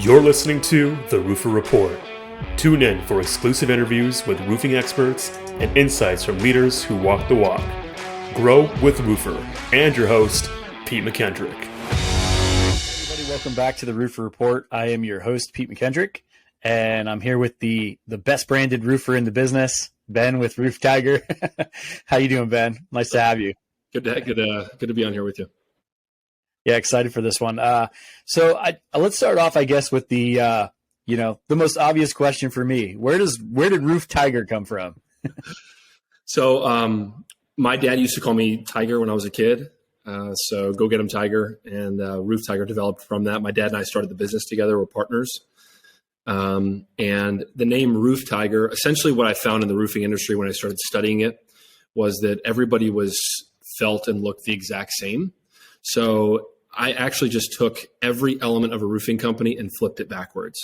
You're listening to the Roofr Report. Tune in for exclusive interviews with roofing experts and insights from leaders who walk the walk. Grow with Roofr, and your host, Pete McKendrick. Everybody, welcome back to the Roofr Report. I am your host, Pete McKendrick, and I'm here with the best branded roofer in the business, Ben with Roof Tiger. How you doing, Ben? Nice to have you. Good to be on here with you. Yeah, excited for this one. So let's start off, I guess, with the most obvious question for me. Where did Roof Tiger come from? So my dad used to call me Tiger when I was a kid. So go get him, Tiger. And Roof Tiger developed from that. My dad and I started the business together. We're partners. And the name Roof Tiger, essentially what I found in the roofing industry when I started studying it was that everybody felt and looked the exact same. So I actually just took every element of a roofing company and flipped it backwards.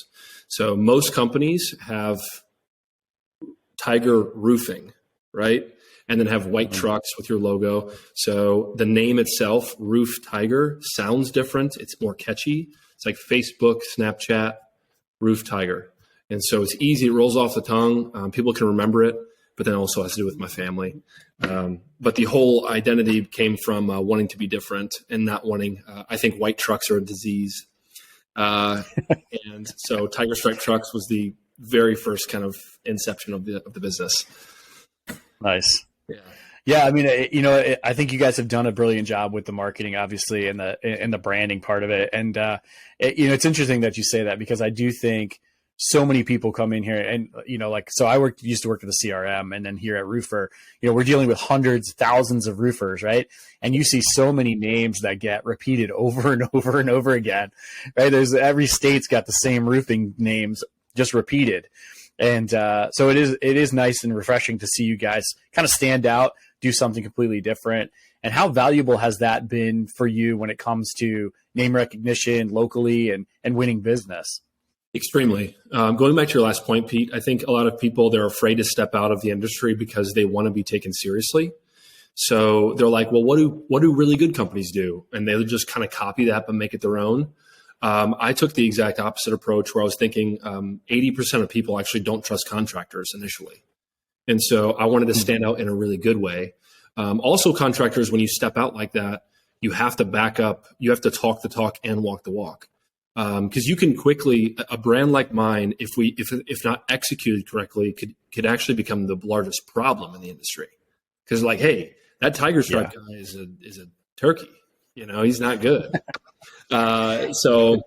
So most companies have Tiger roofing, right? And then have white trucks with your logo. So the name itself, Roof Tiger, sounds different. It's more catchy. It's like Facebook, Snapchat, Roof Tiger. And so it's easy. It rolls off the tongue. People can remember it, but then also has to do with my family. But the whole identity came from wanting to be different and not wanting, I think white trucks are a disease. And so Tiger Stripe Trucks was the very first kind of inception of the business. Nice. Yeah. I mean, I think you guys have done a brilliant job with the marketing, obviously, and the branding part of it. And, it's interesting that you say that, because I do think so many people come in here and, so I used to work at the CRM, and then here at Roofr, we're dealing with hundreds, thousands of roofers, right? And you see so many names that get repeated over and over and over again, right? Every state's got the same roofing names just repeated. And so it is nice and refreshing to see you guys kind of stand out, do something completely different. And how valuable has that been for you when it comes to name recognition locally and winning business? Extremely. Going back to your last point, Pete, I think a lot of people, they're afraid to step out of the industry because they want to be taken seriously. So they're like, well, what do really good companies do? And they just kind of copy that, but make it their own. I took the exact opposite approach, where I was thinking 80% of people actually don't trust contractors initially. And so I wanted to stand out in a really good way. Also, contractors, when you step out like that, you have to back up. You have to talk the talk and walk the walk. Because you can quickly, a brand like mine, if not executed correctly, could actually become the largest problem in the industry. Because hey, that Tiger Stripe guy is a turkey. He's not good. So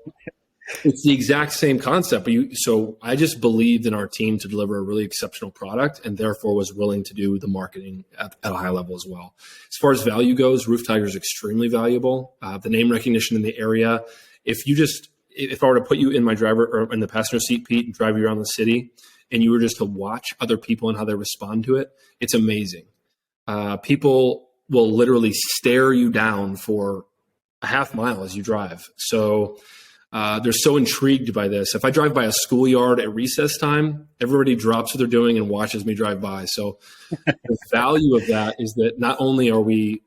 it's the exact same concept. So I just believed in our team to deliver a really exceptional product, and therefore was willing to do the marketing at a high level as well. As far as value goes, Roof Tiger is extremely valuable. The name recognition in the area. If I were to put you in my driver or in the passenger seat, Pete, and drive you around the city, and you were just to watch other people and how they respond to it, it's amazing. People will literally stare you down for a half mile as you drive. So they're so intrigued by this. If I drive by a schoolyard at recess time, everybody drops what they're doing and watches me drive by. So the value of that is that not only are we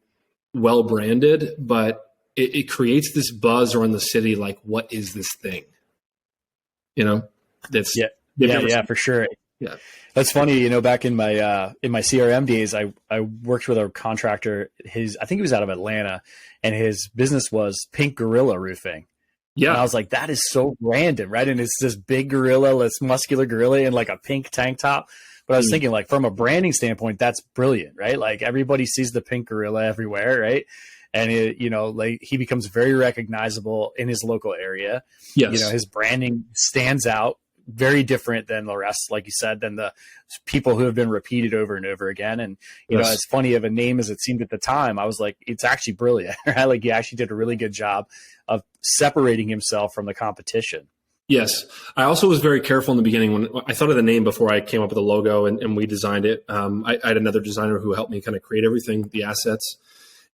well branded, but it creates this buzz around the city. Like, what is this thing? That's for sure. Yeah, that's funny. Back in my CRM days, I worked with a contractor. I think he was out of Atlanta, and his business was Pink Gorilla Roofing. Yeah, and I was like, that is so random, right? And it's this big gorilla, this muscular gorilla in like a pink tank top. But I was thinking, from a branding standpoint, that's brilliant, right? Like, everybody sees the pink gorilla everywhere, right? And he becomes very recognizable in his local area. Yes. His branding stands out, very different than the rest, like you said, than the people who have been repeated over and over again. And, as funny of a name as it seemed at the time, I was like, it's actually brilliant, right? Like, he actually did a really good job of separating himself from the competition. Yes. I also was very careful in the beginning when I thought of the name before I came up with the logo and we designed it. I had another designer who helped me kind of create everything, the assets.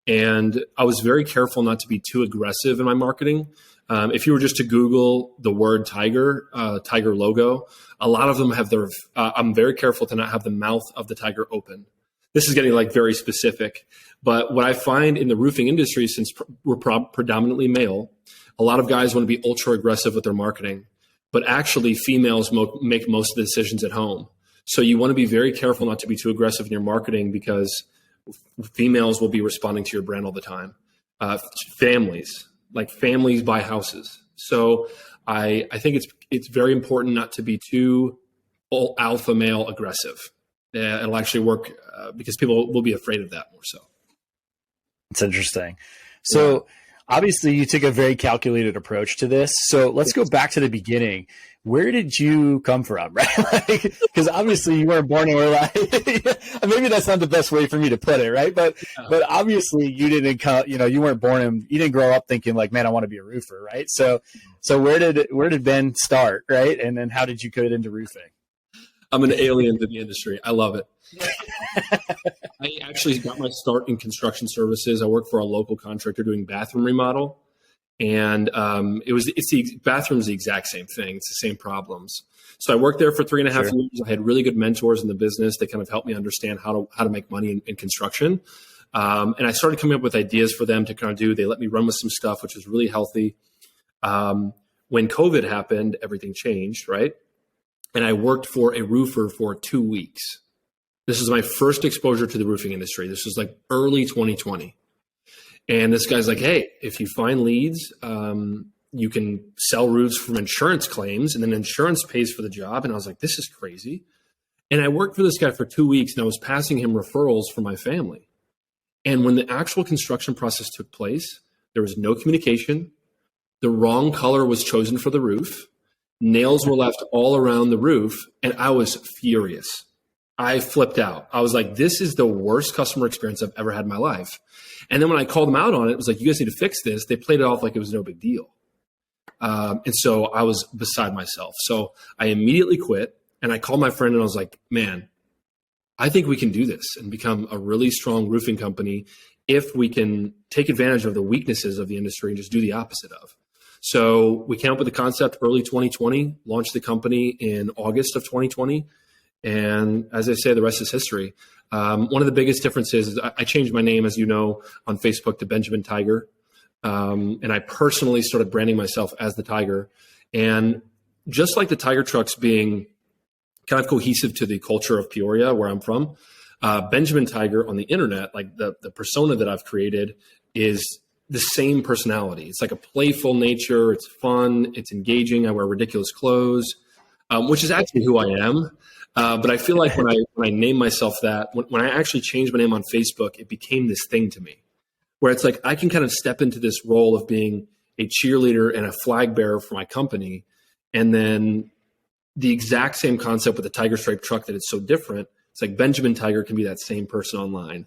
And I was very careful not to be too aggressive in my marketing. If you were just to Google the word Tiger logo, a lot of them have I'm very careful to not have the mouth of the tiger open. This is getting very specific. But what I find in the roofing industry, since we're predominantly male, a lot of guys want to be ultra aggressive with their marketing. but actually females make most of the decisions at home. So you want to be very careful not to be too aggressive in your marketing, because females will be responding to your brand all the time. Families buy houses. So I think it's very important not to be too alpha male aggressive. It'll actually work because people will be afraid of that more so. It's interesting. So obviously you took a very calculated approach to this. So let's go back to the beginning. Where did you come from, right? Because obviously you weren't born and were like, maybe that's not the best way for me to put it, right? But obviously you didn't come, you weren't born and you didn't grow up thinking like, man, I want to be a roofer, right? So where did Ben start, right? And then how did you get into roofing? I'm an alien to the industry. I love it. I actually got my start in construction services. I worked for a local contractor doing bathroom remodel, and bathroom's the exact same thing. It's the same problems. So I worked there for 3.5 years. I had really good mentors in the business that kind of helped me understand how to make money in construction. And I started coming up with ideas for them to kind of do. They let me run with some stuff, which was really healthy. When COVID happened, everything changed, right? And I worked for a roofer for 2 weeks. This is my first exposure to the roofing industry. This was like early 2020. And this guy's like, hey, if you find leads, you can sell roofs from insurance claims, and then insurance pays for the job. And I was like, this is crazy. And I worked for this guy for 2 weeks, and I was passing him referrals for my family. And when the actual construction process took place, there was no communication. The wrong color was chosen for the roof. Nails were left all around the roof, and I was furious. I flipped out. I was like, this is the worst customer experience I've ever had in my life. And then when I called them out on it, it was like, you guys need to fix this. They played it off like it was no big deal. And so I was beside myself. So I immediately quit, and I called my friend and I was like, man, I think we can do this and become a really strong roofing company if we can take advantage of the weaknesses of the industry and just do the opposite of. So we came up with the concept early 2020, launched the company in August of 2020. And as I say, the rest is history. One of the biggest differences is I changed my name, as you know, on Facebook to Benjamin Tiger. And I personally started branding myself as the Tiger. And just like the Tiger trucks being kind of cohesive to the culture of Peoria, where I'm from, Benjamin Tiger on the internet, like the persona that I've created, is the same personality. It's like a playful nature. It's fun. It's engaging. I wear ridiculous clothes, which is actually who I am. But I feel like when I name myself that, when I actually changed my name on Facebook, it became this thing to me where it's like I can kind of step into this role of being a cheerleader and a flag bearer for my company. And then the exact same concept with the Tiger Stripe truck that it's so different. It's like Benjamin Tiger can be that same person online.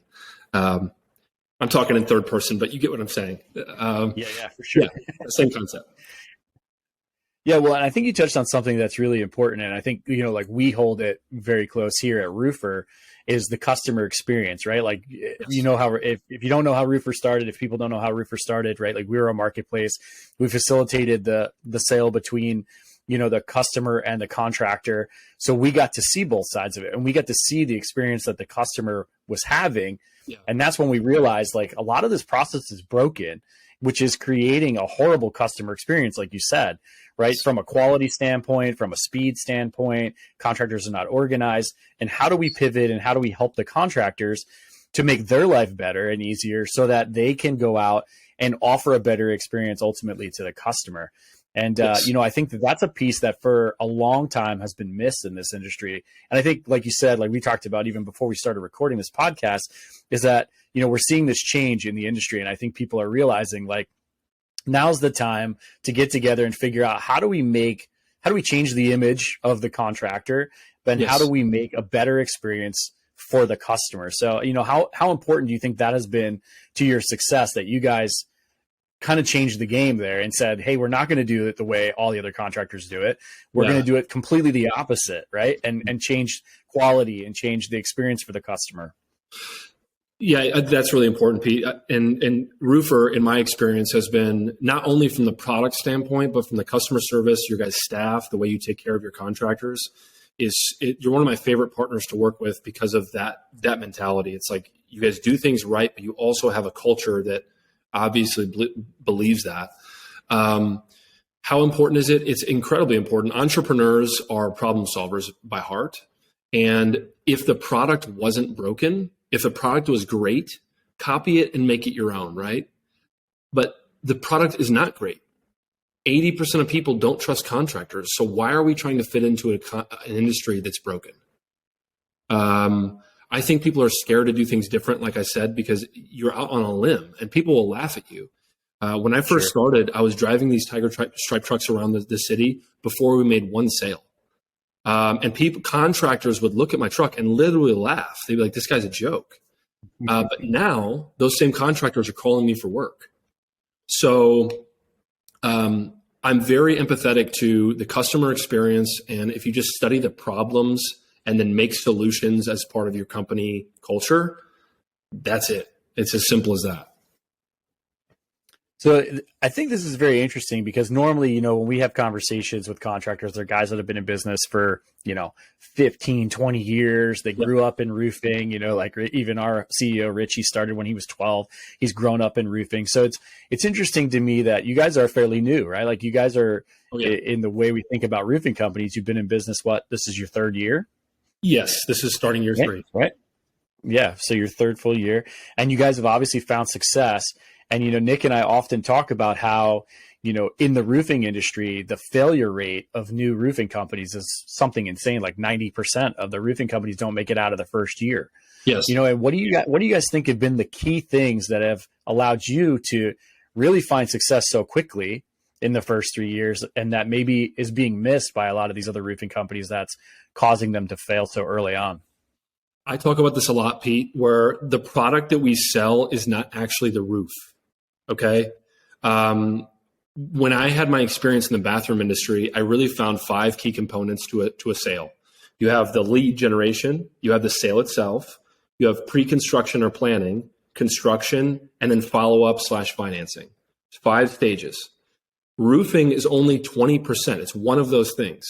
I'm talking in third person, but you get what I'm saying. Yeah, for sure. Yeah, same concept. Yeah, well, and I think you touched on something that's really important, and I think like we hold it very close here at Roofr is the customer experience, right? Like yes. If you don't know how Roofr started, if people don't know how Roofr started, right? Like we're a marketplace. We facilitated the sale between the customer and the contractor, so we got to see both sides of it, and we got to see the experience that the customer was having. Yeah. And that's when we realized like a lot of this process is broken, which is creating a horrible customer experience, like you said, right? From a quality standpoint, from a speed standpoint, contractors are not organized. And how do we pivot and how do we help the contractors to make their life better and easier so that they can go out and offer a better experience ultimately to the customer? And, I think that's a piece that for a long time has been missed in this industry. And I think, like you said, like we talked about even before we started recording this podcast, is that, we're seeing this change in the industry. And I think people are realizing like now's the time to get together and figure out how do we change the image of the contractor, but yes. How do we make a better experience for the customer? So, how important do you think that has been to your success that you guys kind of changed the game there and said, hey, we're not going to do it the way all the other contractors do it. We're going to do it completely the opposite, right? And change quality and change the experience for the customer. Yeah, that's really important, Pete. And Roofr, in my experience, has been not only from the product standpoint, but from the customer service, your guys' staff, the way you take care of your contractors. You're one of my favorite partners to work with because of that mentality. It's like you guys do things right, but you also have a culture that obviously believes that. How important is it? It's incredibly important. Entrepreneurs are problem solvers by heart. And if the product wasn't broken, if the product was great, copy it and make it your own, right? But the product is not great. 80% of people don't trust contractors. So why are we trying to fit into an industry that's broken? I think people are scared to do things different, like I said, because you're out on a limb and people will laugh at you. When I first started, I was driving these Tiger Stripe trucks around the city before we made one sale. And contractors would look at my truck and literally laugh. They'd be like, this guy's a joke. But now those same contractors are calling me for work. So I'm very empathetic to the customer experience. And if you just study the problems and then make solutions as part of your company culture, that's it. It's as simple as that. So I think this is very interesting because normally, when we have conversations with contractors, they're guys that have been in business for, 15, 20 years. They grew up in roofing, like even our CEO, Rich, he started when he was 12. He's grown up in roofing. So it's interesting to me that you guys are fairly new, right? Like you guys are in the way we think about roofing companies. You've been in business, this is your third year? Yes, this is starting year 3. Right. Yeah. So your third full year. And you guys have obviously found success. And, Nick and I often talk about how, in the roofing industry, the failure rate of new roofing companies is something insane. Like 90% of the roofing companies don't make it out of the first year. Yes. And what do you guys think have been the key things that have allowed you to really find success so quickly in the first 3 years, and that maybe is being missed by a lot of these other roofing companies that's causing them to fail so early on? I talk about this a lot, Pete, where the product that we sell is not actually the roof. Okay. When I had my experience in the bathroom industry, I really found 5 key components to a sale. You have the lead generation, you have the sale itself, you have pre-construction or planning, construction, and then follow-up/financing. 5 stages. Roofing is only 20%. It's one of those things.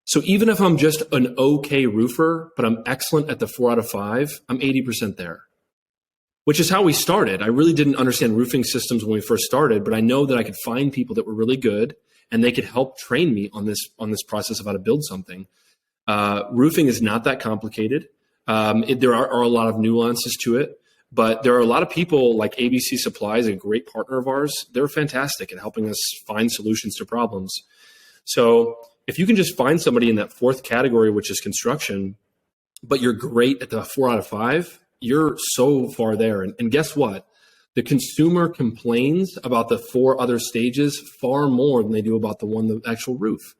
So even if I'm just an okay roofer, but I'm excellent at the 4 out of 5, I'm 80% there. Which is how we started. I really didn't understand roofing systems when we first started, but I know that I could find people that were really good and they could help train me on this process of how to build something. Roofing is not that complicated. There are a lot of nuances to it, but there are a lot of people like ABC Supply is a great partner of ours. They're fantastic at helping us find solutions to problems. So if you can just find somebody in that 4th category, which is construction, but you're great at the 4 out of 5, you're so far there. And guess what? The consumer complains about the 4 other stages far more than they do about the actual roof.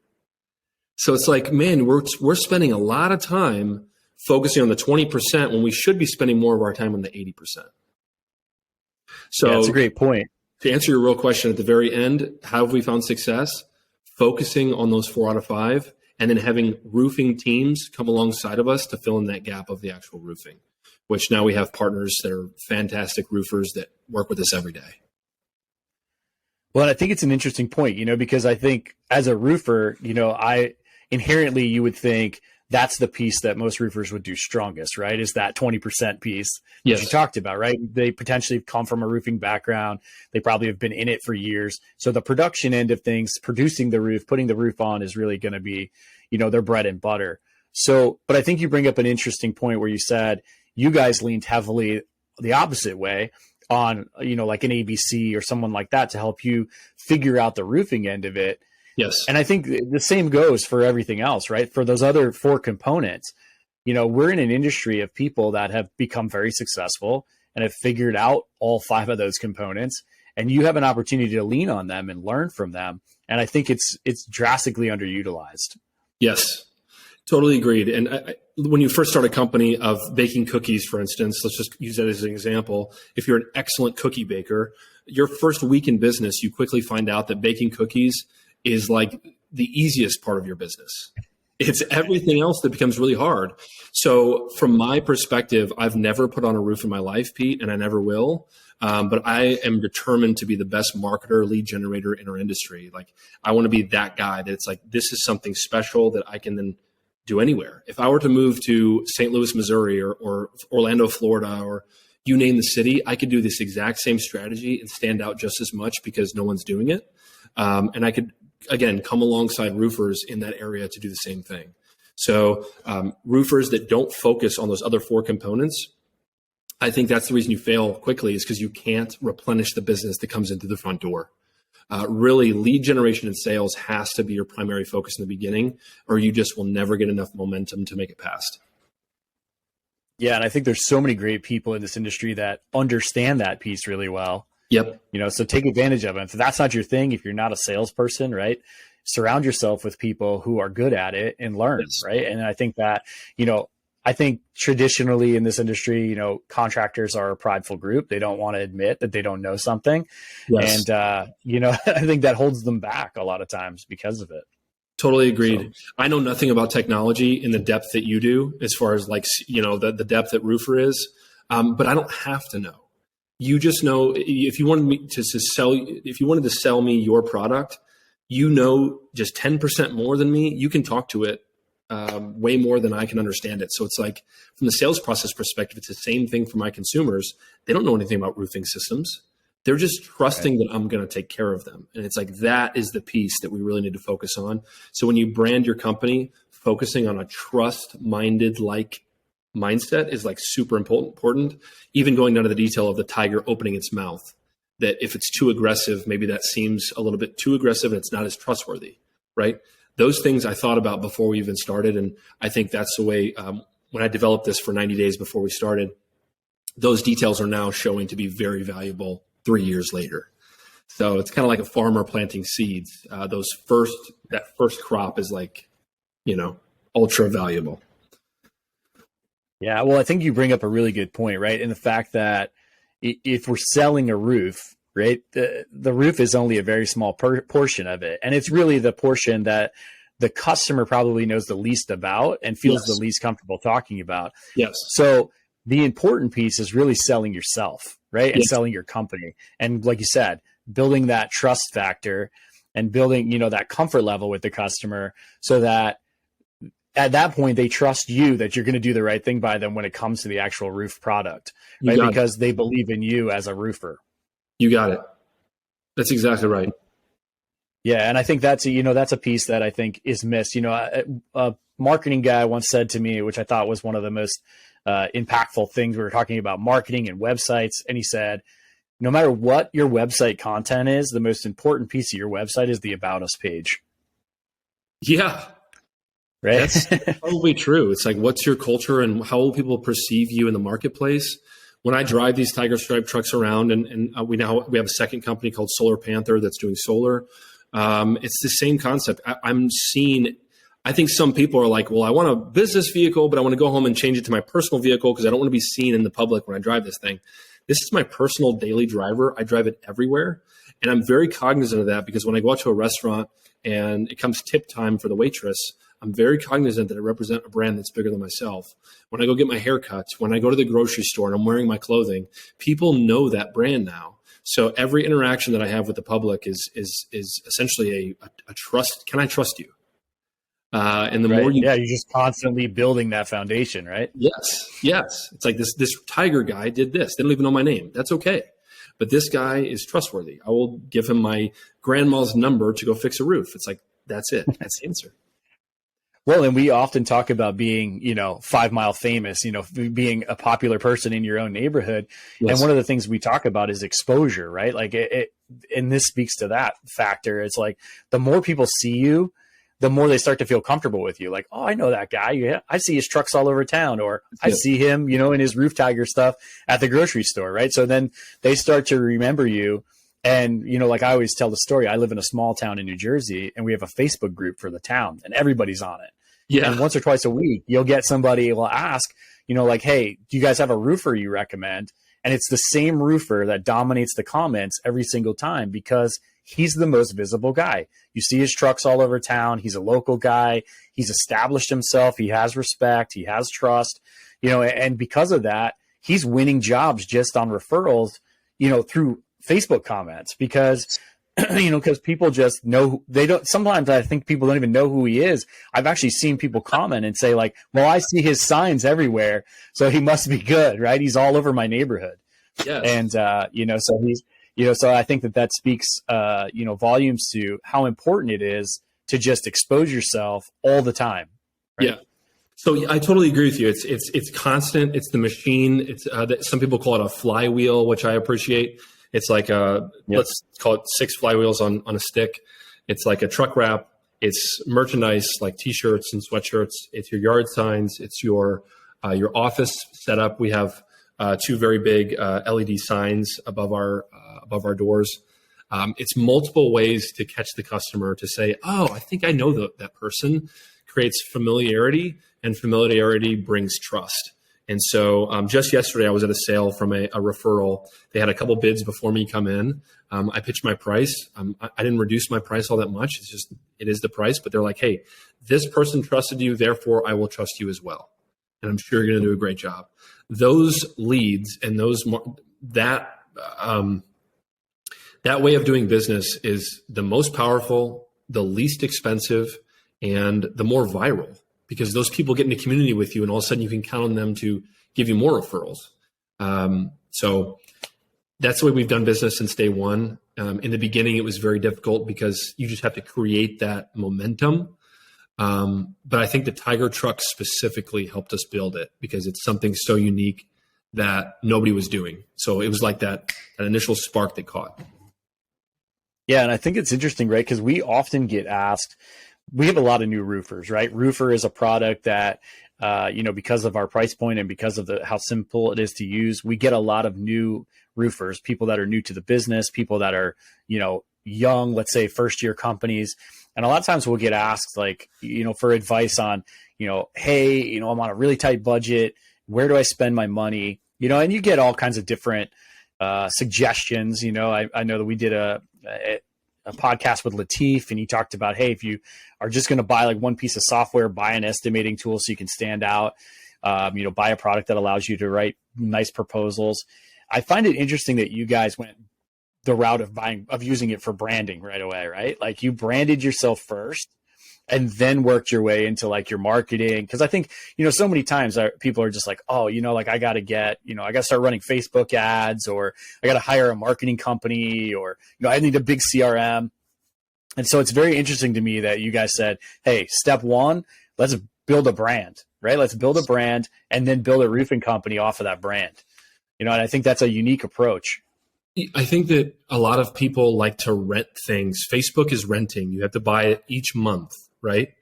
So it's like, man, we're spending a lot of time focusing on the 20% when we should be spending more of our time on the 80%. So that's a great point. To answer your real question at the very end, how have we found success? Focusing on those 4 out of 5 and then having roofing teams come alongside of us to fill in that gap of the actual roofing, which now we have partners that are fantastic roofers that work with us every day. Well, I think it's an interesting point, because I think as a roofer, inherently you would think that's the piece that most roofers would do strongest, right? Is that 20% piece that you talked about, right? They potentially come from a roofing background. They probably have been in it for years. So the production end of things, producing the roof, putting the roof on is really going to be, their bread and butter. So, but I think you bring up an interesting point where you said you guys leaned heavily the opposite way on, like an ABC or someone like that to help you figure out the roofing end of it. Yes. And I think the same goes for everything else, right? For those other 4 components, we're in an industry of people that have become very successful and have figured out all 5 of those components, and you have an opportunity to lean on them and learn from them. And I think it's drastically underutilized. Yes, totally agreed. And when you first start a company of baking cookies, for instance, let's just use that as an example. If you're an excellent cookie baker, your first week in business, you quickly find out that baking cookies is like the easiest part of your business. It's everything else that becomes really hard. So from my perspective, I've never put on a roof in my life, Pete, and I never will. But I am determined to be the best marketer, lead generator in our industry. Like I want to be that guy that it's like, this is something special that I can then do anywhere. If I were to move to St. Louis, Missouri or Orlando, Florida, or you name the city, I could do this exact same strategy and stand out just as much because no one's doing it. And I could again, come alongside roofers in that area to do the same thing. So roofers that don't focus on those other 4 components, I think that's the reason you fail quickly, is because you can't replenish the business that comes into the front door. Really, lead generation and sales has to be your primary focus in the beginning, or you just will never get enough momentum to make it past. Yeah, and I think there's so many great people in this industry that understand that piece really well. Yep. So take advantage of it. If that's not your thing, if you're not a salesperson, right, surround yourself with people who are good at it and learn, yes. Right? And I think that, I think traditionally in this industry, contractors are a prideful group. They don't want to admit that they don't know something. Yes. And, I think that holds them back a lot of times because of it. Totally agreed. So, I know nothing about technology in the depth that you do, as far as the depth that Roofr is. But I don't have to know. You just know, if you wanted to sell me your product, just 10% more than me, you can talk to it way more than I can understand it. So it's like, from the sales process perspective, it's the same thing for my consumers. They don't know anything about roofing systems. They're just trusting that I'm going to take care of them. And it's like, that is the piece that we really need to focus on. So when you brand your company, focusing on a trust-minded mindset is like super important. Even going down to the detail of the tiger opening its mouth, that if it's too aggressive, maybe that seems a little bit too aggressive and it's not as trustworthy, right? Those things I thought about before we even started. And I think that's the way, when I developed this for 90 days before we started, those details are now showing to be very valuable 3 years later. So it's kind of like a farmer planting seeds. That first crop is like, ultra valuable. Yeah. Well, I think you bring up a really good point, right? And the fact that if we're selling a roof, right, the roof is only a very small portion of it. And it's really the portion that the customer probably knows the least about and feels the least comfortable talking about. Yes. So the important piece is really selling yourself, right? And selling your company. And like you said, building that trust factor and building, that comfort level with the customer, so that at that point they trust you that you're going to do the right thing by them when it comes to the actual roof product, right? Because they believe in you as a roofer. You got it. That's exactly right. Yeah. And I think that's a piece that I think is missed. A marketing guy once said to me, which I thought was one of the most impactful things. We were talking about marketing and websites. And he said, no matter what your website content is, the most important piece of your website is the About Us page. Yeah. Right. That's probably true. It's like, what's your culture and how will people perceive you in the marketplace? When I drive these Tiger Stripe trucks around, and we have a second company called Solar Panther that's doing solar. It's the same concept. I think some people are like, well, I want a business vehicle, but I want to go home and change it to my personal vehicle because I don't want to be seen in the public when I drive this thing. This is my personal daily driver. I drive it everywhere. And I'm very cognizant of that, because when I go out to a restaurant and it comes tip time for the waitress, I'm very cognizant that I represent a brand that's bigger than myself. When I go get my hair cut, when I go to the grocery store and I'm wearing my clothing, people know that brand now. So every interaction that I have with the public is essentially a trust. Can I trust you? And the more you're just constantly building that foundation, right? Yes. It's like this Tiger guy did this. They don't even know my name. That's okay. But this guy is trustworthy. I will give him my grandma's number to go fix a roof. It's like, that's it. That's the answer. Well, and we often talk about being, 5 Mile famous, being a popular person in your own neighborhood. Yes. And one of the things we talk about is exposure, right? Like and this speaks to that factor. It's like, the more people see you, the more they start to feel comfortable with you. Like, oh, I know that guy. Yeah, I see his trucks all over town, or I see him, in his Roof Tiger stuff at the grocery store, right? So then they start to remember you. And, like I always tell the story, I live in a small town in New Jersey, and we have a Facebook group for the town, and everybody's on it. Yeah. And once or twice a week, you'll get somebody will ask, like, hey, do you guys have a roofer you recommend? And it's the same roofer that dominates the comments every single time, because he's the most visible guy. You see his trucks all over town. He's a local guy. He's established himself. He has respect. He has trust, and because of that, he's winning jobs just on referrals, through Facebook comments, because because people just know sometimes I think people don't even know who he is. I've actually seen people comment and say like, well, I see his signs everywhere, so he must be good, right? He's all over my neighborhood. Yeah. And, so So I think that speaks, volumes to how important it is to just expose yourself all the time. Right? Yeah. So I totally agree with you. It's constant. It's the machine. It's some people call it a flywheel, which I appreciate. It's like let's call it 6 flywheels on a stick. It's like a truck wrap. It's merchandise like T-shirts and sweatshirts. It's your yard signs. It's your office setup. We have 2 very big LED signs above our doors. It's multiple ways to catch the customer to say, "Oh, I think I know that person." Creates familiarity, and familiarity brings trust. And so just yesterday, I was at a sale from a referral. They had a couple bids before me come in. I pitched my price. I didn't reduce my price all that much. It is the price, but they're like, "Hey, this person trusted you, therefore I will trust you as well. And I'm sure you're going to do a great job." Those leads and that way of doing business is the most powerful, the least expensive, and the more viral, because those people get into community with you, and all of a sudden you can count on them to give you more referrals. So that's the way we've done business since day one. In the beginning, it was very difficult because you just have to create that momentum. But I think the Tiger truck specifically helped us build it because it's something so unique that nobody was doing. So it was like that initial spark that caught. Yeah, and I think it's interesting, right? Because we often get asked, we have a lot of new roofers, right? Roofr is a product that, because of our price point and because of how simple it is to use, we get a lot of new roofers, people that are new to the business, people that are, young, let's say first year companies. And a lot of times we'll get asked for advice on, hey, I'm on a really tight budget. Where do I spend my money? And you get all kinds of different suggestions. I know that we did a podcast with Latif, and he talked about, hey, if you are just going to buy like one piece of software, buy an estimating tool so you can stand out, buy a product that allows you to write nice proposals. I find it interesting that you guys went the route of using it for branding right away, right? Like you branded yourself first and then worked your way into like your marketing. Cause I think, so many times people are just like, oh, I got to start running Facebook ads, or I got to hire a marketing company, or, I need a big CRM. And so it's very interesting to me that you guys said, hey, step one, let's build a brand, right? Let's build a brand and then build a roofing company off of that brand. And I think that's a unique approach. I think that a lot of people like to rent things. Facebook is renting. You have to buy it each month, right?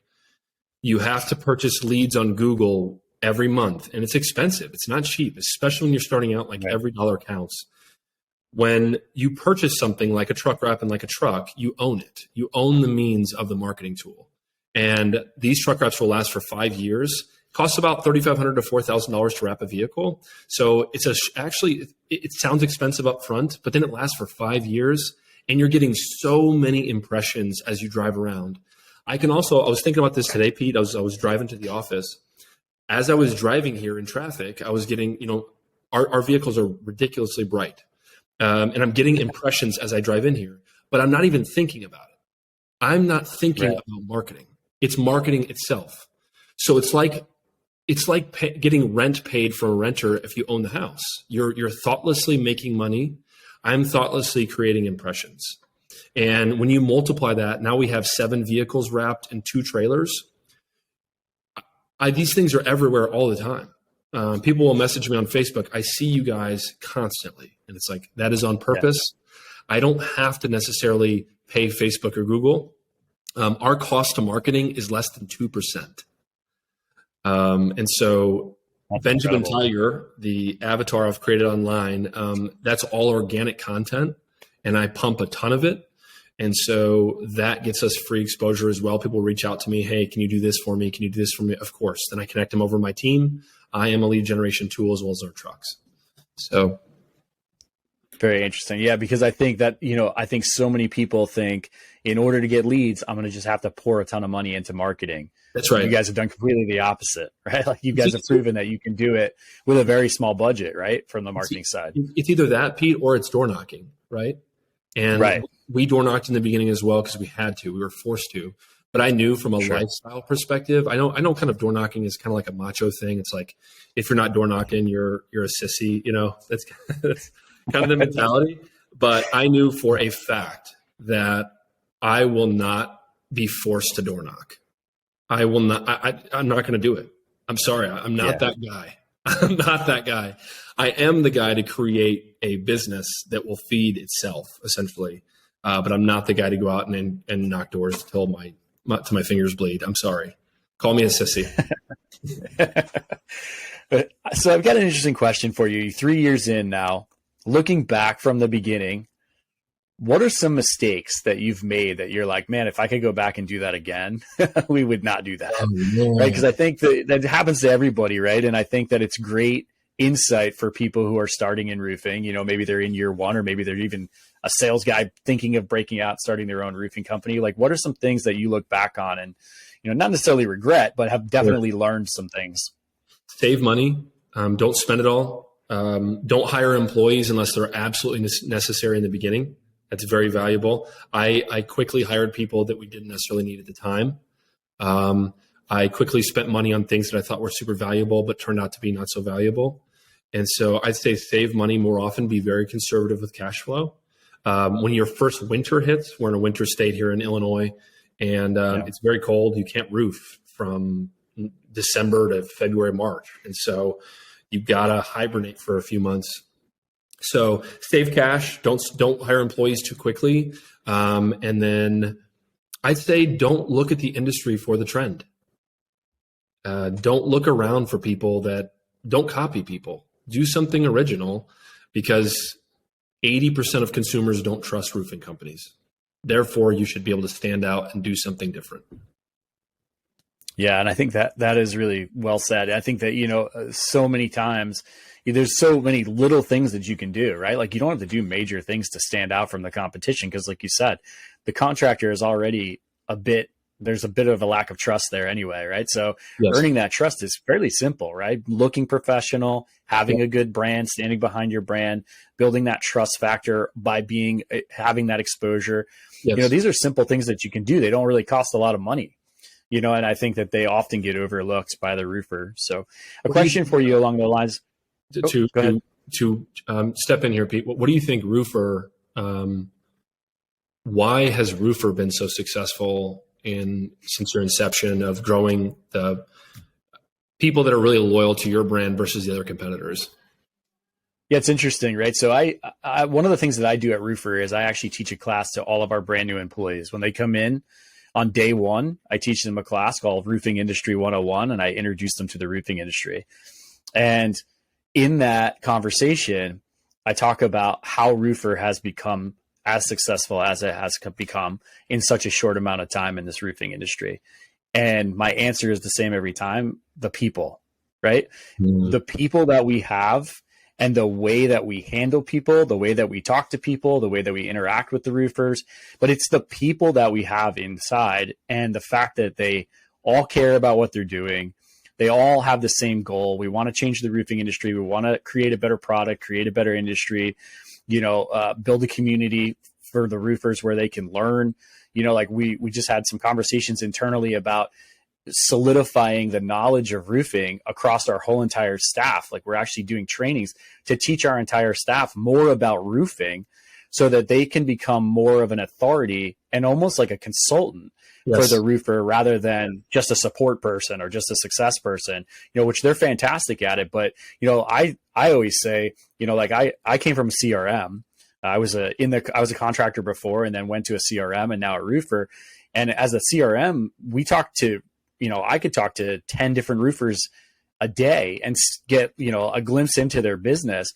You have to purchase leads on Google every month, and it's expensive. It's not cheap, especially when you're starting out, like every dollar counts. When you purchase something like a truck wrap and like a truck, you own it. You own the means of the marketing tool. And these truck wraps will last for 5 years. It costs about $3,500 to $4,000 to wrap a vehicle. So it sounds expensive up front, but then it lasts for 5 years, and you're getting so many impressions as you drive around. I was thinking about this today, Pete. I was driving to the office. As I was driving here in traffic, I was getting, our vehicles are ridiculously bright. And I'm getting impressions as I drive in here, but I'm not even thinking about it. I'm not thinking about marketing. It's marketing itself. So it's like getting rent paid for a renter if you own the house. You're thoughtlessly making money. I'm thoughtlessly creating impressions. And when you multiply that, now we have 7 vehicles wrapped in 2 trailers. These things are everywhere all the time. People will message me on Facebook. I see you guys constantly. And it's like, that is on purpose. Yeah. I don't have to necessarily pay Facebook or Google. Our cost to marketing is less than 2%. And so that's Benjamin incredible. Tiger, the avatar I've created online, that's all organic content, and I pump a ton of it. And so that gets us free exposure as well. People reach out to me, hey, can you do this for me? Can you do this for me? Of course. Then I connect them over my team. I am a lead generation tool as well as our trucks. So very interesting. Yeah, because I think that, I think so many people think in order to get leads, I'm going to just have to pour a ton of money into marketing. That's right. You guys have done completely the opposite, right? Like you guys have proven that you can do it with a very small budget, right? From the marketing side. It's either that, Pete, or it's door knocking, right? And we door knocked in the beginning as well because we had to. We were forced to. But I knew from a lifestyle perspective, I know kind of door knocking is kind of like a macho thing. It's like, if you're not door knocking, you're a sissy, that's kind of the mentality. But I knew for a fact that I will not be forced to door knock. I will not. I'm not going to do it. I'm sorry. I'm not that guy. I'm not that guy. I am the guy to create a business that will feed itself, essentially. But I'm not the guy to go out and knock doors till my fingers bleed. I'm sorry. Call me a sissy. So I've got an interesting question for you. 3 years in now, looking back from the beginning, what are some mistakes that you've made that you're like, man, if I could go back and do that again, we would not do that, right? Because I think that happens to everybody, right? And I think that it's great insight for people who are starting in roofing. You know, maybe they're in year one, or maybe they're even a sales guy thinking of breaking out, starting their own roofing company. Like, what are some things that you look back on and, you know, not necessarily regret, but have definitely learned some things? Save money. Don't spend it all. Don't hire employees unless they're absolutely necessary in the beginning. That's very valuable. I quickly hired people that we didn't necessarily need at the time. I quickly spent money on things that I thought were super valuable, but turned out to be not so valuable. And so I'd say save money more often, be very conservative with cash flow. When your first winter hits, we're in a winter state here in Illinois, and it's very cold. You can't roof from December to February, March. And so you've got to hibernate for a few months. So save cash, don't hire employees too quickly. And then I'd say don't look at the industry for the trend. Don't look around for people don't copy people. Do something original, because 80% of consumers don't trust roofing companies. Therefore, you should be able to stand out and do something different. Yeah, and I think that is really well said. I think that, you know, so many times there's so many little things that you can do, right? Like, you don't have to do major things to stand out from the competition, because like you said, the contractor is already there's a bit of a lack of trust there anyway, right? So earning that trust is fairly simple, right? Looking professional, having a good brand, standing behind your brand, building that trust factor by having that exposure. You know, these are simple things that you can do. They don't really cost a lot of money. You know, and I think that they often get overlooked by the roofer. So a question for you along the lines. To step in here, Pete, what do you think Roofr, why has Roofr been so successful since your inception of growing the people that are really loyal to your brand versus the other competitors? Yeah, it's interesting, right? So I one of the things that I do at Roofr is I actually teach a class to all of our brand new employees. When they come in on day one, I teach them a class called Roofing Industry 101, and I introduce them to the roofing industry. And in that conversation, I talk about how Roofr has become as successful as it has become in such a short amount of time in this roofing industry. And my answer is the same every time: the people, right? Mm-hmm. The people that we have, and the way that we handle people, the way that we talk to people, the way that we interact with the roofers. But it's the people that we have inside, and the fact that they all care about what they're doing. They all have the same goal. We want to change the roofing industry. We want to create a better product, create a better industry, build a community for the roofers where they can learn. Like we just had some conversations internally about solidifying the knowledge of roofing across our whole entire staff. Like, we're actually doing trainings to teach our entire staff more about roofing so that they can become more of an authority and almost like a consultant for the roofer, rather than just a support person or just a success person, which they're fantastic at it. But, I always say, I came from CRM. I was a contractor before, and then went to a CRM, and now a roofer. And as a CRM, we talked to, I could talk to 10 different roofers a day and get, a glimpse into their business.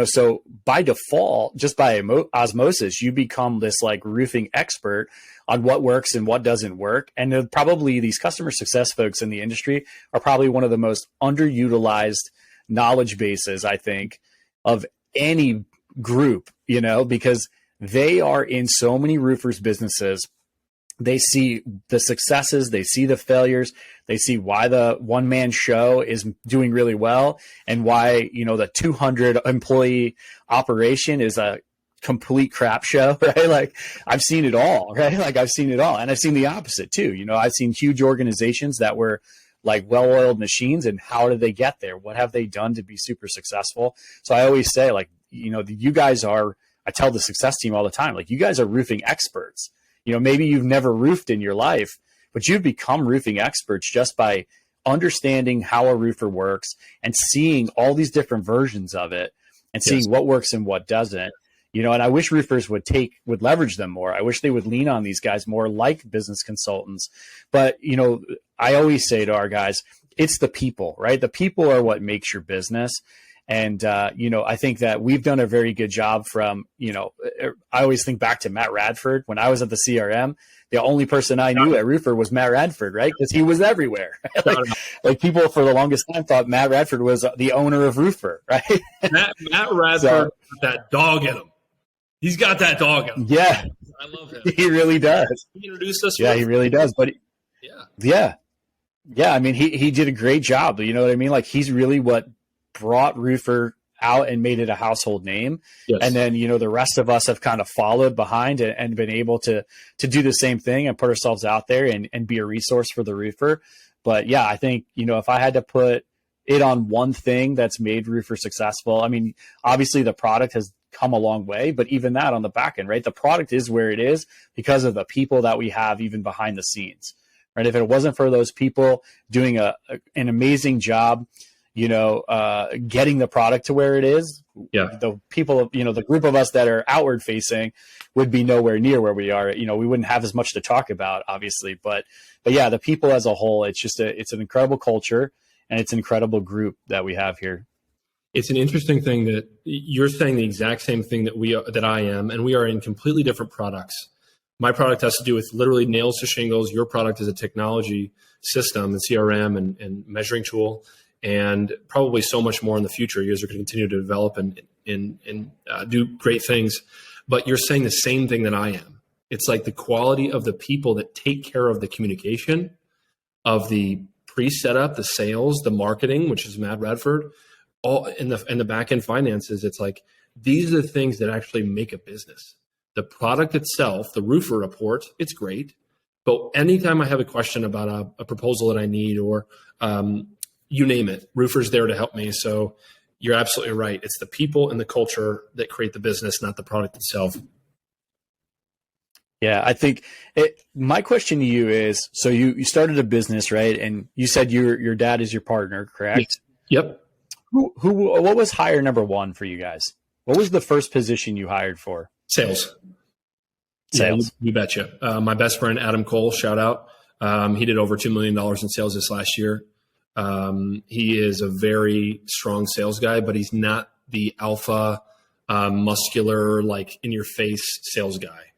So by default, just by osmosis, you become this like roofing expert on what works and what doesn't work. And probably these customer success folks in the industry are probably one of the most underutilized knowledge bases, I think, of any group, because they are in so many roofers' businesses. They see the successes, they see the failures, they see why the one-man show is doing really well, and why, the 200 employee operation is a complete crap show, right? Like, I've seen it all, right? Like, I've seen it all. And I've seen the opposite too. I've seen huge organizations that were like well-oiled machines, and how did they get there? What have they done to be super successful? So I always say, like, you guys are I tell the success team all the time, like, you guys are roofing experts. You know, maybe you've never roofed in your life, but you've become roofing experts just by understanding how a roofer works and seeing all these different versions of it and seeing what works and what doesn't. You know, and I wish roofers would leverage them more. I wish they would lean on these guys more like business consultants. But, you know, I always say to our guys, it's the people, right? The people are what makes your business. And, you know, I think that we've done a very good job from, you know, I always think back to Matt Radford. When I was at the CRM, the only person I knew at Roofr was Matt Radford, right? Because he was everywhere. like people for the longest time thought Matt Radford was the owner of Roofr, right? Matt Radford, that dog in him. He's got that dog in him. Yeah. I love him. He really does. He introduced us. Yeah, he really does. But yeah. I mean, he did a great job. You know what I mean? Like, he's really what brought Roofr out and made it a household name. Yes. And then, you know, the rest of us have kind of followed behind and been able to do the same thing and put ourselves out there and be a resource for the roofer. But yeah, I think, you know, if I had to put it on one thing that's made Roofr successful, I mean, obviously the product has come a long way, but even that on the back end, right? The product is where it is because of the people that we have even behind the scenes, right? If it wasn't for those people doing an amazing job, you know, getting the product to where it is, the people, you know, the group of us that are outward facing would be nowhere near where we are. You know, we wouldn't have as much to talk about, obviously, but yeah, the people as a whole, it's just it's an incredible culture and it's an incredible group that we have here. It's an interesting thing that you're saying the exact same thing that I am, and we are in completely different products. My product has to do with literally nails to shingles. Your product is a technology system, the CRM and measuring tool, and probably so much more in the future. You guys are going to continue to develop and do great things. But you're saying the same thing that I am. It's like the quality of the people that take care of the communication, of the pre-setup, the sales, the marketing, which is Matt Radford, all in the back end finances. It's like, these are the things that actually make a business. The product itself, the Roofr Report, it's great. But anytime I have a question about a proposal that I need, or you name it, Roofr's there to help me. So you're absolutely right. It's the people and the culture that create the business, not the product itself. Yeah, I think my question to you is, so you started a business, right? And you said your dad is your partner, correct? Yep. What was hire number one for you guys? What was the first position you hired for? Sales. Yeah, you betcha. My best friend, Adam Cole, shout out. He did over $2 million in sales this last year. He is a very strong sales guy, but he's not the alpha, muscular, like in your face sales guy.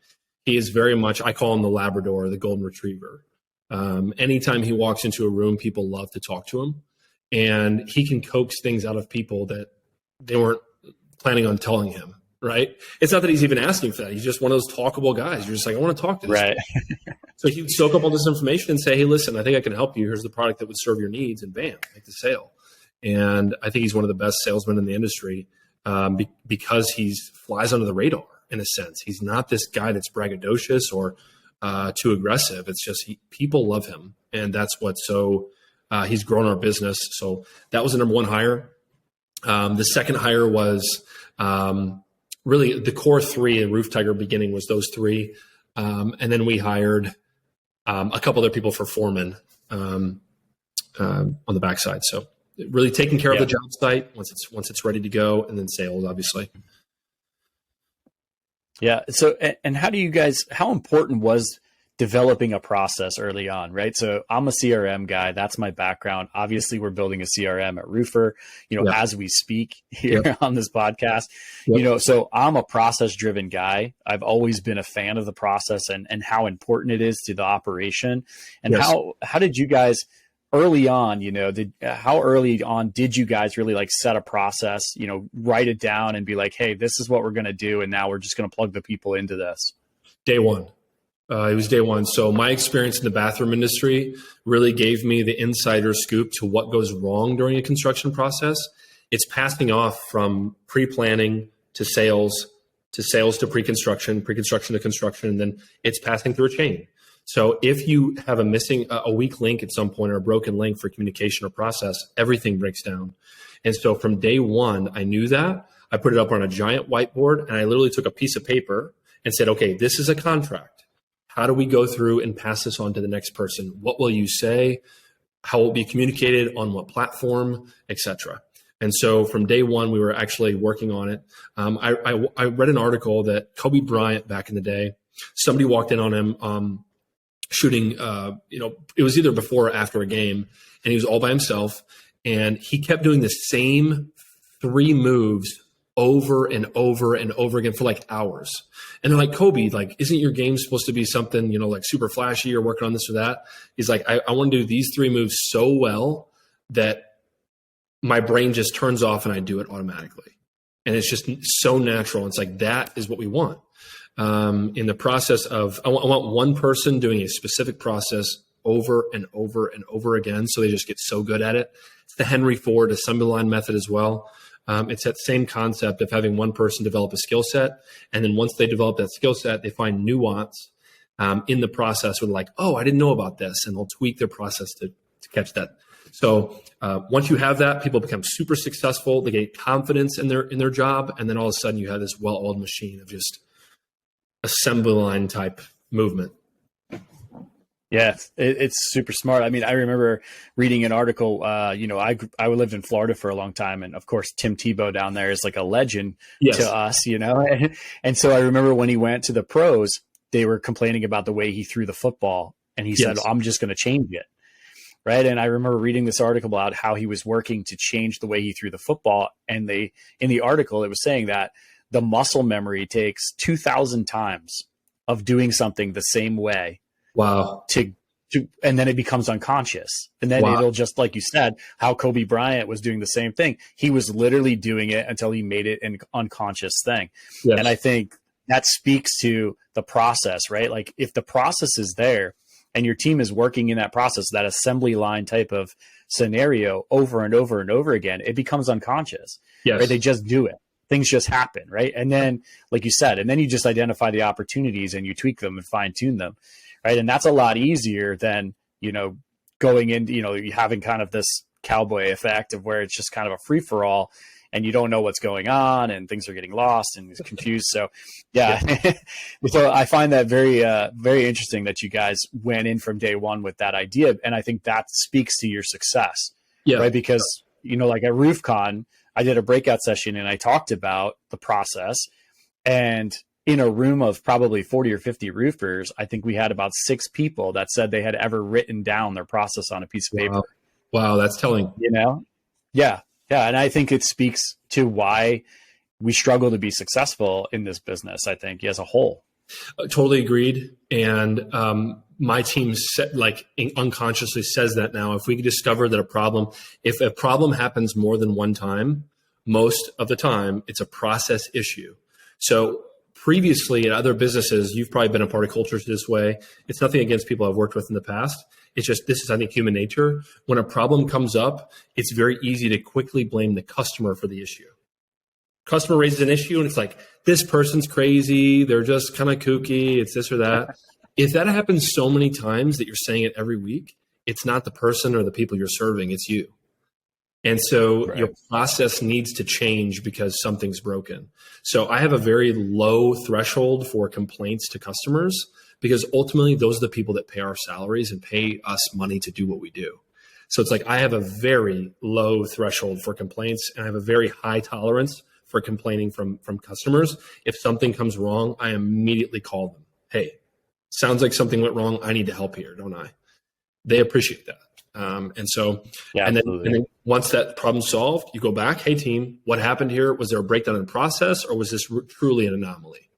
He is very much, I call him the Labrador, the golden retriever. Anytime he walks into a room, people love to talk to him, and he can coax things out of people that they weren't planning on telling him. Right. It's not that he's even asking for that. He's just one of those talkable guys. You're just like, I want to talk to this right. So he would soak up all this information and say, hey, listen, I think I can help you. Here's the product that would serve your needs, and bam, make the sale. And I think he's one of the best salesmen in the industry because he flies under the radar in a sense. He's not this guy that's braggadocious or too aggressive. It's just people love him. And that's he's grown our business. So that was the number one hire. The second hire was really the core three in Roof Tiger beginning was those three. And then we hired a couple other people for foremen on the backside. So really taking care of the job site once it's ready to go, and then sales, obviously. Yeah. So, and how important was developing a process early on, right? So I'm a CRM guy. That's my background. Obviously, we're building a CRM at Roofr, as we speak here on this podcast, so I'm a process driven guy. I've always been a fan of the process and how important it is to the operation. And how did you guys early on, how early on did you guys really like set a process, write it down and be like, hey, this is what we're going to do. And now we're just going to plug the people into this? Day one. It was day one. So my experience in the bathroom industry really gave me the insider scoop to what goes wrong during a construction process. It's passing off from pre-planning to sales to pre-construction to construction, and then it's passing through a chain. So if you have a weak link at some point or a broken link for communication or process, everything breaks down. And so from day one, I knew that. I put it up on a giant whiteboard, and I literally took a piece of paper and said, okay, this is a contract. How do we go through and pass this on to the next person? What will you say? How will it be communicated, on what platform, etc. And so from day one, we were actually working on it. I read an article that Kobe Bryant back in the day, somebody walked in on him shooting, it was either before or after a game, and he was all by himself. And he kept doing the same 3 moves over and over and over again for like hours. And they're like, Kobe, like, isn't your game supposed to be something, like super flashy or working on this or that? He's like, I want to do these 3 moves so well that my brain just turns off and I do it automatically. And it's just so natural. It's like, that is what we want. In the process of, I want one person doing a specific process over and over and over again, so they just get so good at it. It's the Henry Ford assembly line method as well. It's that same concept of having one person develop a skill set, and then once they develop that skill set, they find nuance in the process where they're like, oh, I didn't know about this, and they'll tweak their process to catch that. So once you have that, people become super successful. They get confidence in their job, and then all of a sudden you have this well-oiled machine of just assembly line type movement. Yeah, it's super smart. I mean, I remember reading an article, I lived in Florida for a long time. And of course, Tim Tebow down there is like a legend to us, And so I remember when he went to the pros, they were complaining about the way he threw the football. And he said, I'm just going to change it. Right. And I remember reading this article about how he was working to change the way he threw the football. And in the article, it was saying that the muscle memory takes 2,000 times of doing something the same way. Wow. And then it becomes unconscious. And then it'll just, like you said, how Kobe Bryant was doing the same thing. He was literally doing it until he made it an unconscious thing. Yes. And I think that speaks to the process, right? Like if the process is there and your team is working in that process, that assembly line type of scenario over and over and over again, it becomes unconscious. Yes. Right? They just do it. Things just happen, right? And then, like you said, and then you just identify the opportunities and you tweak them and fine tune them. Right. And that's a lot easier than, going into, having kind of this cowboy effect of where it's just kind of a free for all and you don't know what's going on and things are getting lost and confused. So, yeah. So I find that very, very interesting that you guys went in from day one with that idea. And I think that speaks to your success. Yeah. Right. Because, like at RoofCon, I did a breakout session and I talked about the process, and in a room of probably 40 or 50 roofers, I think we had about 6 people that said they had ever written down their process on a piece of paper. Wow, that's telling. Yeah. Yeah. And I think it speaks to why we struggle to be successful in this business, I think, as a whole. Totally agreed. And my team unconsciously says that now. If we discover that if a problem happens more than one time, most of the time it's a process issue. So previously at other businesses, you've probably been a part of cultures this way. It's nothing against people I've worked with in the past. It's just, this is, I think, human nature. When a problem comes up, it's very easy to quickly blame the customer for the issue. Customer raises an issue and it's like, this person's crazy. They're just kind of kooky. It's this or that. If that happens so many times that you're saying it every week, it's not the person or the people you're serving, it's you. And so your process needs to change because something's broken. So I have a very low threshold for complaints to customers because ultimately those are the people that pay our salaries and pay us money to do what we do. So it's like I have a very low threshold for complaints and I have a very high tolerance for complaining from customers. If something comes wrong, I immediately call them. Hey, sounds like something went wrong. I need to help here, don't I? They appreciate that. And then once that problem's solved, you go back, hey team, what happened here? Was there a breakdown in the process or was this truly an anomaly?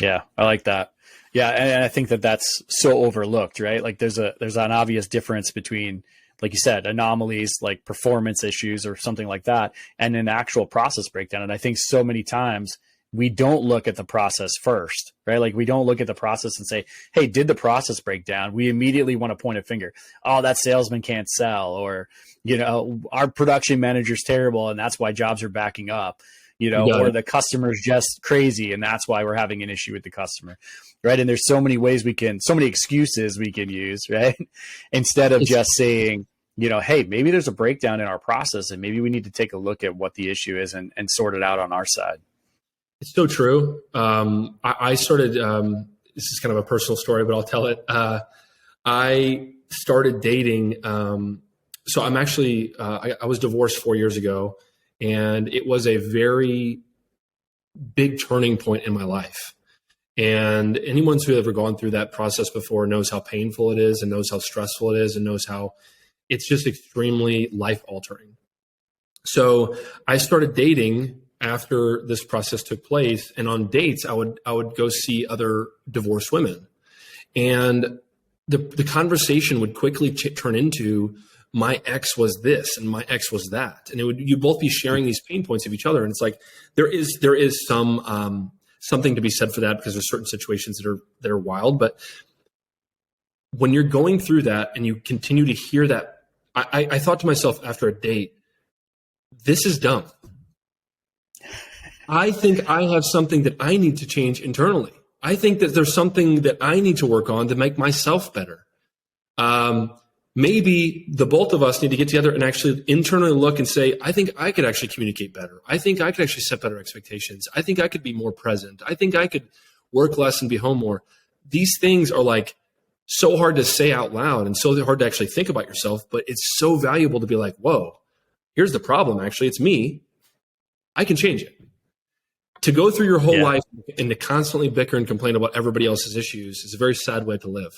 Yeah, I like that. Yeah. And I think that that's so overlooked, right? Like there's an obvious difference between, like you said, anomalies, like performance issues or something like that, and an actual process breakdown. And I think so many times we don't look at the process first, right? Like we don't look at the process and say, hey, did the process break down? We immediately want to point a finger. Oh, that salesman can't sell, or, our production manager's terrible and that's why jobs are backing up, or the customer's just crazy and that's why we're having an issue with the customer, right? And there's so many ways so many excuses we can use, right? Instead of just saying, hey, maybe there's a breakdown in our process and maybe we need to take a look at what the issue is and sort it out on our side. It's so true. I started, this is kind of a personal story, but I'll tell it. I started dating. So I'm actually, I was divorced 4 years ago, and it was a very big turning point in my life. And anyone who's ever gone through that process before knows how painful it is and knows how stressful it is and knows how it's just extremely life altering. So I started dating after this process took place, and on dates, I would go see other divorced women, and the conversation would quickly turn into my ex was this and my ex was that, and you'd both be sharing these pain points of each other, and it's like there is some something to be said for that, because there's certain situations that are wild, but when you're going through that and you continue to hear that, I thought to myself after a date, this is dumb. I think I have something that I need to change internally. I think that there's something that I need to work on to make myself better. Maybe the both of us need to get together and actually internally look and say, I think I could actually communicate better. I think I could actually set better expectations. I think I could be more present. I think I could work less and be home more. These things are like so hard to say out loud and so hard to actually think about yourself, but it's so valuable to be like, whoa, here's the problem. Actually, it's me. I can change it. To go through your whole life and to constantly bicker and complain about everybody else's issues is a very sad way to live.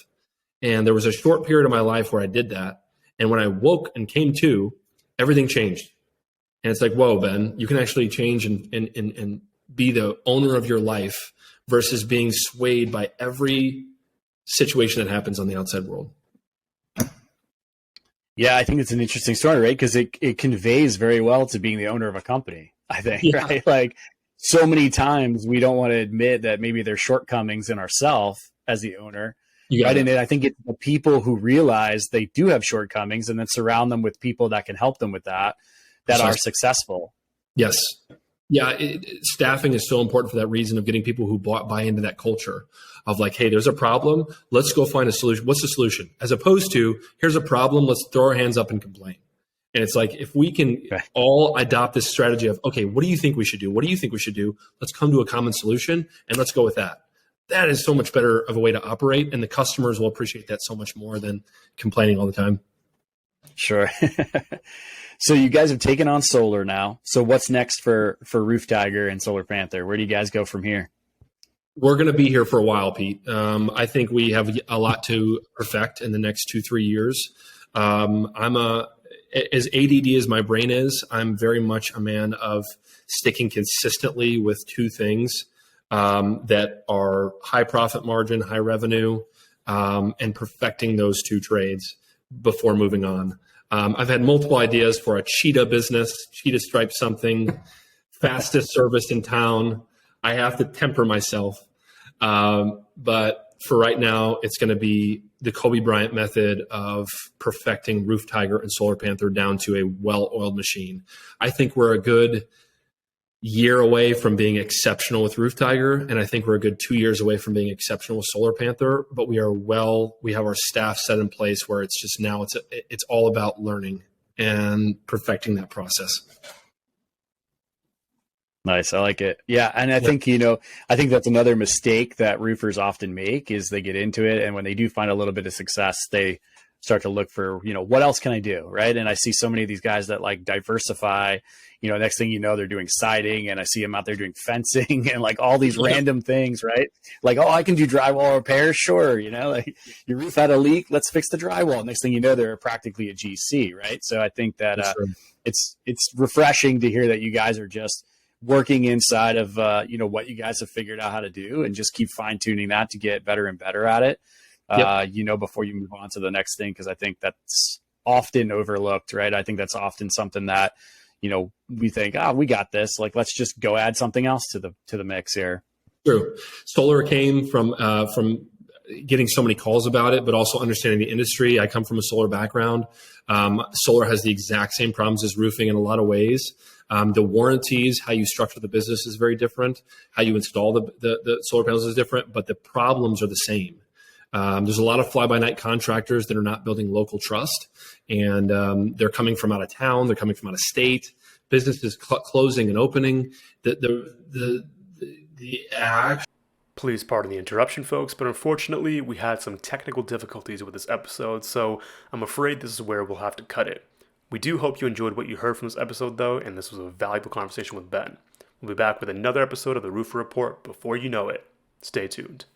And there was a short period of my life where I did that. And when I woke and came to, everything changed. And it's like, whoa, Ben, you can actually change and be the owner of your life versus being swayed by every situation that happens on the outside world. Yeah, I think it's an interesting story, right? Because it conveys very well to being the owner of a company, I think, right? Like, so many times we don't want to admit that maybe there's shortcomings in ourselves as the owner. Right. And I think it's the people who realize they do have shortcomings and then surround them with people that can help them with that are successful. Yes. Yeah. Staffing is so important for that reason of getting people who buy into that culture of like, hey, there's a problem. Let's go find a solution. What's the solution? As opposed to, here's a problem. Let's throw our hands up and complain. And it's like, if we can all adopt this strategy of, okay, what do you think we should do? What do you think we should do? Let's come to a common solution and let's go with that. That is so much better of a way to operate. And the customers will appreciate that so much more than complaining all the time. Sure. So you guys have taken on solar now. So what's next for Roof Tiger and Solar Panther? Where do you guys go from here? We're going to be here for a while, Pete. I think we have a lot to perfect in the next 2-3 years. As ADD as my brain is, I'm very much a man of sticking consistently with two things that are high profit margin, high revenue, and perfecting those two trades before moving on. I've had multiple ideas for a cheetah business, cheetah stripe something, fastest service in town. I have to temper myself. But for right now, it's going to be the Kobe Bryant method of perfecting Roof Tiger and Solar Panther down to a well-oiled machine. I think we're a good year away from being exceptional with Roof Tiger, and I think we're a good 2 years away from being exceptional with Solar Panther. But we have our staff set in place where it's just now it's all about learning and perfecting that process. Nice. I like it. Yeah. And I think, I think that's another mistake that roofers often make is they get into it. And when they do find a little bit of success, they start to look for, what else can I do? Right. And I see so many of these guys that like diversify, next thing they're doing siding, and I see them out there doing fencing and like all these random things, right? Like, oh, I can do drywall repairs. Sure. Like your roof had a leak. Let's fix the drywall. Next thing they're practically a GC. Right. So I think that it's refreshing to hear that you guys are just working inside of, what you guys have figured out how to do and just keep fine tuning that to get better and better at it, before you move on to the next thing. Cause I think that's often overlooked, right? I think that's often something that, we think, we got this, like, let's just go add something else to the mix here. True. Solar came from getting so many calls about it, but also understanding the industry. I come from a solar background. Solar has the exact same problems as roofing in a lot of ways. The warranties, how you structure the business is very different. How you install the solar panels is different, but the problems are the same. There's a lot of fly-by-night contractors that are not building local trust, and they're coming from out of town. They're coming from out of state. Businesses closing and opening. The act. Please pardon the interruption, folks, but unfortunately, we had some technical difficulties with this episode, so I'm afraid this is where we'll have to cut it. We do hope you enjoyed what you heard from this episode, though, and this was a valuable conversation with Ben. We'll be back with another episode of the Roofr Report before you know it. Stay tuned.